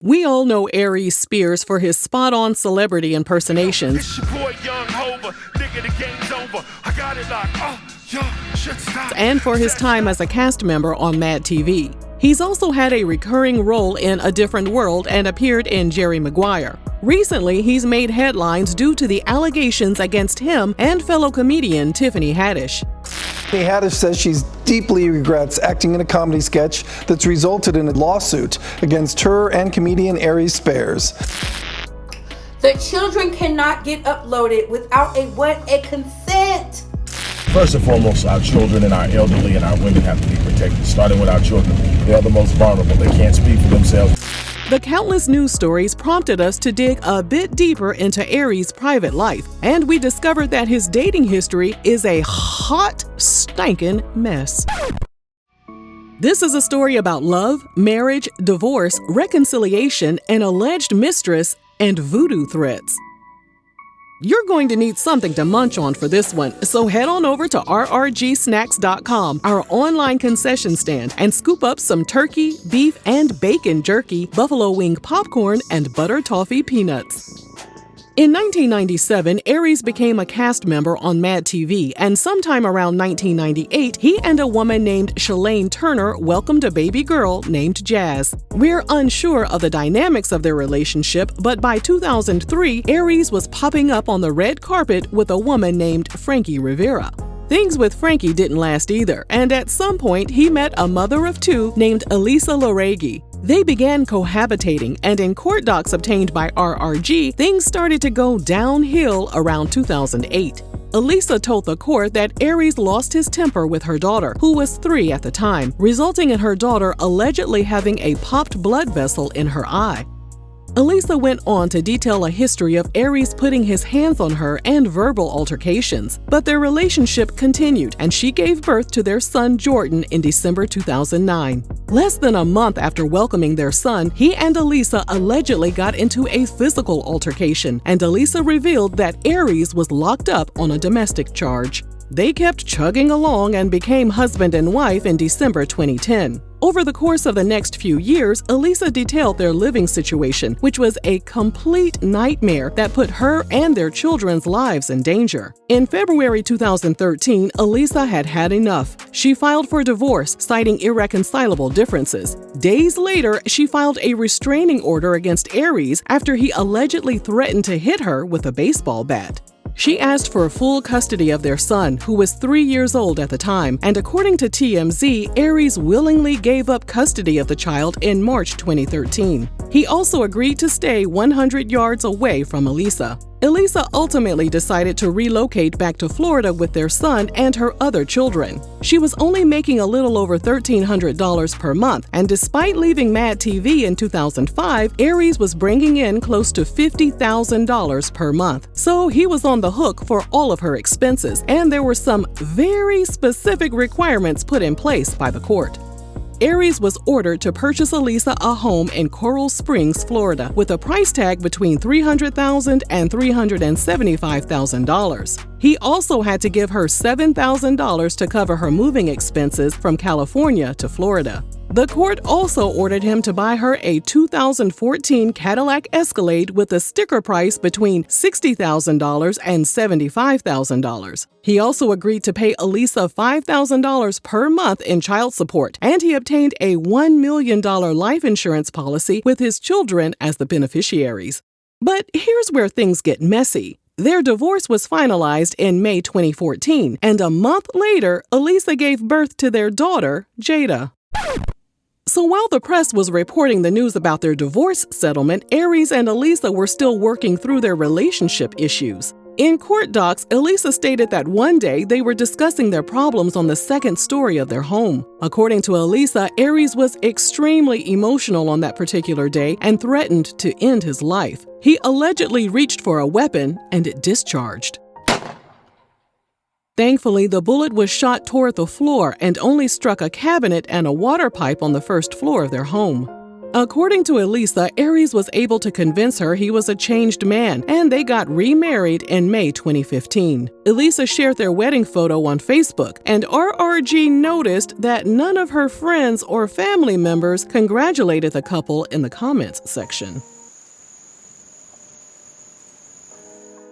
We all know Aries Spears for his spot-on celebrity impersonations. It's your boy, Young Hova. Nigga, the game's over. I got it locked. Shit, stop. And for his time as a cast member on Mad TV. He's also had a recurring role in A Different World and appeared in Jerry Maguire. Recently, he's made headlines due to the allegations against him and fellow comedian Tiffany Haddish. Tiffany Haddish says she deeply regrets acting in a comedy sketch that's resulted in a lawsuit against her and comedian Aries Spears. The children cannot get uploaded without a consent. First and foremost, our children and our elderly and our women have to be protected, starting with our children. They are the most vulnerable. They can't speak for themselves. The countless news stories prompted us to dig a bit deeper into Aries' private life, and we discovered that his dating history is a hot, stankin' mess. This is a story about love, marriage, divorce, reconciliation, an alleged mistress, and voodoo threats. You're going to need something to munch on for this one, so head on over to rrgsnacks.com, our online concession stand, and scoop up some turkey, beef, and bacon jerky, buffalo wing popcorn, and butter toffee peanuts. In 1997, Aries became a cast member on Mad TV, and sometime around 1998, he and a woman named Shalane Turner welcomed a baby girl named Jazz. We're unsure of the dynamics of their relationship, but by 2003, Aries was popping up on the red carpet with a woman named Frankie Rivera. Things with Frankie didn't last either, and at some point, he met a mother of two named Elisa Larregui. They began cohabitating, and in court docs obtained by RRG, things started to go downhill around 2008. Elisa told the court that Aries lost his temper with her daughter, who was 3 at the time, resulting in her daughter allegedly having a popped blood vessel in her eye. Elisa went on to detail a history of Aries putting his hands on her and verbal altercations, but their relationship continued, and she gave birth to their son Jordan in December 2009. Less than a month after welcoming their son, he and Elisa allegedly got into a physical altercation, and Elisa revealed that Aries was locked up on a domestic charge. They kept chugging along and became husband and wife in December 2010. Over the course of the next few years, Elisa detailed their living situation, which was a complete nightmare that put her and their children's lives in danger. In February 2013, Elisa had had enough. She filed for divorce, citing irreconcilable differences. Days later, she filed a restraining order against Aries after he allegedly threatened to hit her with a baseball bat. She asked for full custody of their son, who was 3 years old at the time, and according to TMZ, Aries willingly gave up custody of the child in March 2013. He also agreed to stay 100 yards away from Elisa. Elisa ultimately decided to relocate back to Florida with their son and her other children. She was only making a little over $1,300 per month, and despite leaving Mad TV in 2005, Aries was bringing in close to $50,000 per month. So he was on the hook for all of her expenses, and there were some very specific requirements put in place by the court. Aries was ordered to purchase Elisa a home in Coral Springs, Florida, with a price tag between $300,000 and $375,000. He also had to give her $7,000 to cover her moving expenses from California to Florida. The court also ordered him to buy her a 2014 Cadillac Escalade with a sticker price between $60,000 and $75,000. He also agreed to pay Elisa $5,000 per month in child support, and he obtained a $1 million life insurance policy with his children as the beneficiaries. But here's where things get messy. Their divorce was finalized in May 2014, and a month later, Elisa gave birth to their daughter, Jada. So while the press was reporting the news about their divorce settlement, Aries and Elisa were still working through their relationship issues. In court docs, Elisa stated that one day they were discussing their problems on the second story of their home. According to Elisa, Aries was extremely emotional on that particular day and threatened to end his life. He allegedly reached for a weapon and it discharged. Thankfully, the bullet was shot toward the floor and only struck a cabinet and a water pipe on the first floor of their home. According to Elisa, Aries was able to convince her he was a changed man, and they got remarried in May 2015. Elisa shared their wedding photo on Facebook, and RRG noticed that none of her friends or family members congratulated the couple in the comments section.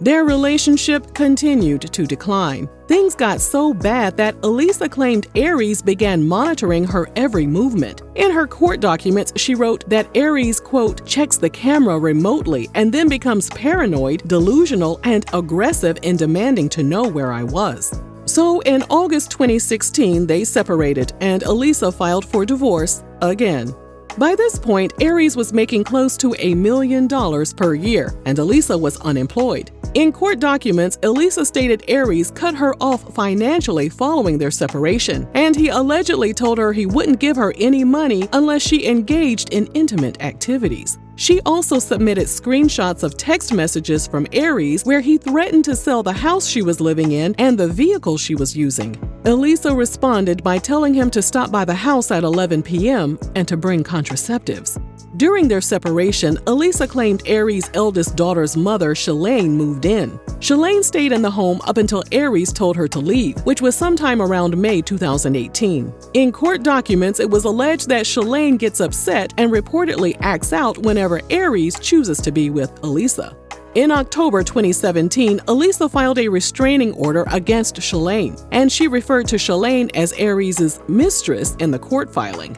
Their relationship continued to decline. Things got so bad that Elisa claimed Aries began monitoring her every movement. In her court documents, she wrote that Aries, quote, checks the camera remotely and then becomes paranoid, delusional, and aggressive in demanding to know where I was. So in August 2016, they separated and Elisa filed for divorce again. By this point, Aries was making close to $1 million per year, and Elisa was unemployed. In court documents, Elisa stated Aries cut her off financially following their separation, and he allegedly told her he wouldn't give her any money unless she engaged in intimate activities. She also submitted screenshots of text messages from Aries where he threatened to sell the house she was living in and the vehicle she was using. Elisa responded by telling him to stop by the house at 11 p.m. and to bring contraceptives. During their separation, Elisa claimed Aries' eldest daughter's mother, Shalane, moved in. Shalane stayed in the home up until Aries told her to leave, which was sometime around May 2018. In court documents, it was alleged that Shalane gets upset and reportedly acts out whenever Aries chooses to be with Elisa. In October 2017, Elisa filed a restraining order against Shalane, and she referred to Shalane as Aries' mistress in the court filing.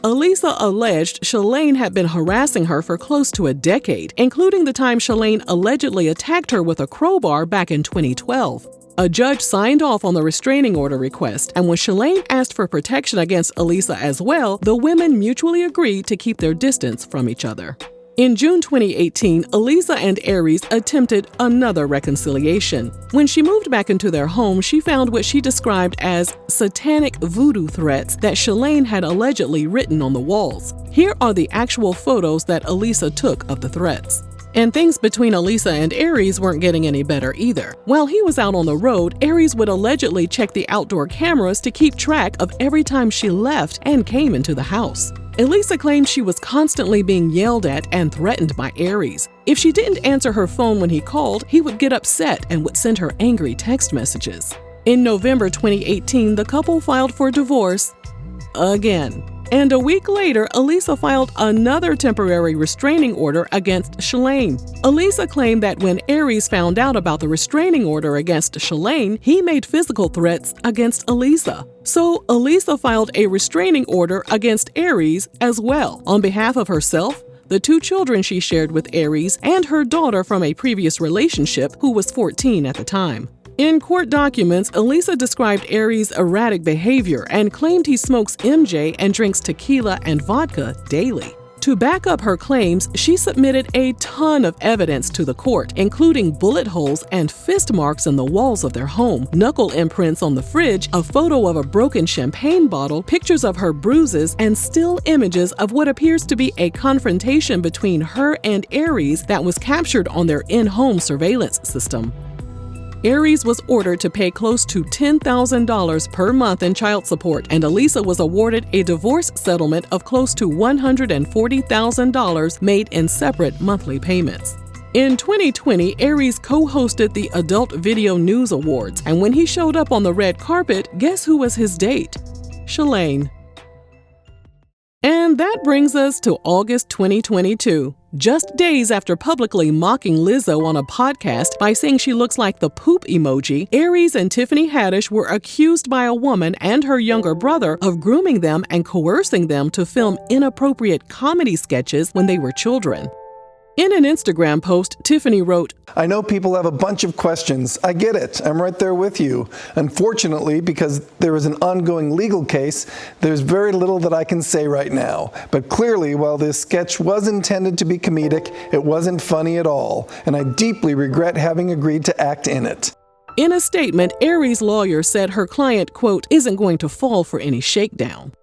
Elisa alleged Shalane had been harassing her for close to a decade, including the time Shalane allegedly attacked her with a crowbar back in 2012. A judge signed off on the restraining order request, and when Shalane asked for protection against Elisa as well, the women mutually agreed to keep their distance from each other. In June 2018, Elisa and Aries attempted another reconciliation. When she moved back into their home, she found what she described as satanic voodoo threats that Shalane had allegedly written on the walls. Here are the actual photos that Elisa took of the threats. And things between Elisa and Aries weren't getting any better either. While he was out on the road, Aries would allegedly check the outdoor cameras to keep track of every time she left and came into the house. Elisa claimed she was constantly being yelled at and threatened by Aries. If she didn't answer her phone when he called, he would get upset and would send her angry text messages. In November 2018, the couple filed for divorce again. And a week later, Elisa filed another temporary restraining order against Shalane. Elisa claimed that when Aries found out about the restraining order against Shalane, he made physical threats against Elisa. So Elisa filed a restraining order against Aries as well, on behalf of herself, the 2 children she shared with Aries, and her daughter from a previous relationship who was 14 at the time. In court documents, Elisa described Aries' erratic behavior and claimed he smokes MJ and drinks tequila and vodka daily. To back up her claims, she submitted a ton of evidence to the court, including bullet holes and fist marks in the walls of their home, knuckle imprints on the fridge, a photo of a broken champagne bottle, pictures of her bruises, and still images of what appears to be a confrontation between her and Aries that was captured on their in-home surveillance system. Aries was ordered to pay close to $10,000 per month in child support, and Elisa was awarded a divorce settlement of close to $140,000 made in separate monthly payments. In 2020, Aries co-hosted the Adult Video News Awards, and when he showed up on the red carpet, guess who was his date? Shalane. And that brings us to August 2022. Just days after publicly mocking Lizzo on a podcast by saying she looks like the poop emoji, Aries and Tiffany Haddish were accused by a woman and her younger brother of grooming them and coercing them to film inappropriate comedy sketches when they were children. In an Instagram post, Tiffany wrote, I know people have a bunch of questions. I get it. I'm right there with you. Unfortunately, because there is an ongoing legal case, there's very little that I can say right now. But clearly, while this sketch was intended to be comedic, it wasn't funny at all, and I deeply regret having agreed to act in it. In a statement, Aries' lawyer said her client, quote, isn't going to fall for any shakedown.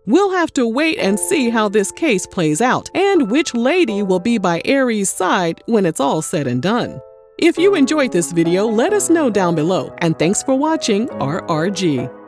We'll have to wait and see how this case plays out and which lady will be by Aries' side when it's all said and done. If you enjoyed this video, let us know down below. And thanks for watching RRG.